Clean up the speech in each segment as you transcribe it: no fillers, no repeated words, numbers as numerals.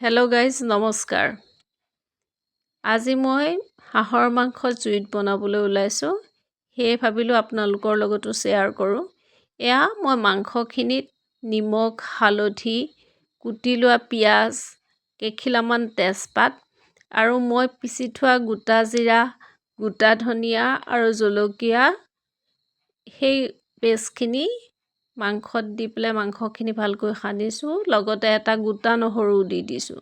Hello' guys নমস্কাৰ। আজি মই হাঁহৰ মাংস জুইত বনাবলৈ ওলাইছোঁ, সেয়ে ভাবিলোঁ আপোনালোকৰ লগতো শ্বেয়াৰ কৰোঁ। এয়া মই মাংসখিনিত নিমখ, হালধি, কুটি লোৱা পিঁয়াজ, কেইখিলামান তেজপাত আৰু মই পিচি থোৱা গোটা জিৰা, গোটা ধনিয়া আৰু জলকীয়া সেই পেষ্টখিনি মাংসত দি পেলাই মাংসখিনি ভালকৈ সানিছোঁ। লগতে এটা গোটা নহৰু দি দিছোঁ,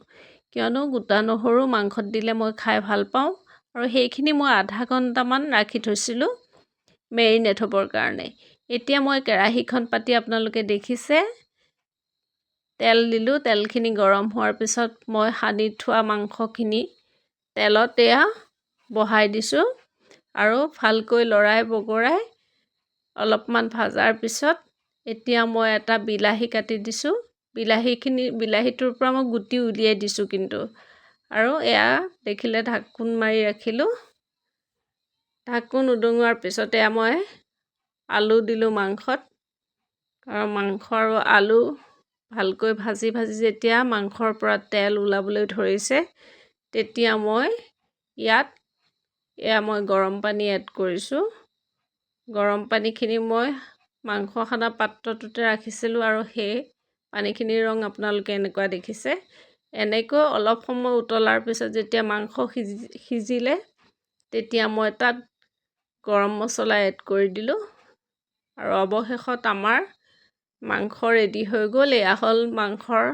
কিয়নো গোটা নহৰু মাংসত দিলে মই খাই ভাল পাওঁ আৰু সেইখিনি মই আধা ঘণ্টামান ৰাখি থৈছিলোঁ মেৰিনেট হ'বৰ কাৰণে। এতিয়া মই কেৰাহীখন পাতি আপোনালোকে দেখিছে, তেল দিলোঁ। তেলখিনি গৰম হোৱাৰ পিছত মই সানি থোৱা মাংসখিনি তেলত এয়া বহাই দিছোঁ আৰু ভালকৈ লৰাই বগৰাই অলপমান ভাজাৰ পিছত এতিয়া মই এটা বিলাহী কাটি দিছোঁ। বিলাহীটোৰ পৰা মই গুটি উলিয়াই দিছোঁ কিন্তু, আৰু এয়া দেখিলে ঢাকোন মাৰি ৰাখিলোঁ। ঢাকোন উদঙোৱাৰ পিছতে মই আলু দিলোঁ মাংসত, আৰু মাংস আৰু আলু ভালকৈ ভাজি যেতিয়া মাংসৰ পৰা তেল ওলাবলৈ ধৰিছে, তেতিয়া মই গৰম পানী এড কৰিছোঁ। গৰম পানীখিনি মই মাংস সানা পাত্ৰটোতে ৰাখিছিলোঁ আৰু সেই পানীখিনিৰ ৰং আপোনালোকে এনেকুৱা দেখিছে। এনেকৈ অলপ সময় উতলাৰ পিছত যেতিয়া মাংস সিজিলে, তেতিয়া মই তাত গৰম মছলা এড কৰি দিলোঁ আৰু অৱশেষত আমাৰ মাংস ৰেডি হৈ গ'ল। এয়া হ'ল মাংসৰ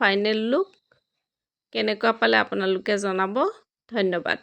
ফাইনেল লুক। কেনেকুৱা পালে আপোনালোকে জনাব। ধন্যবাদ।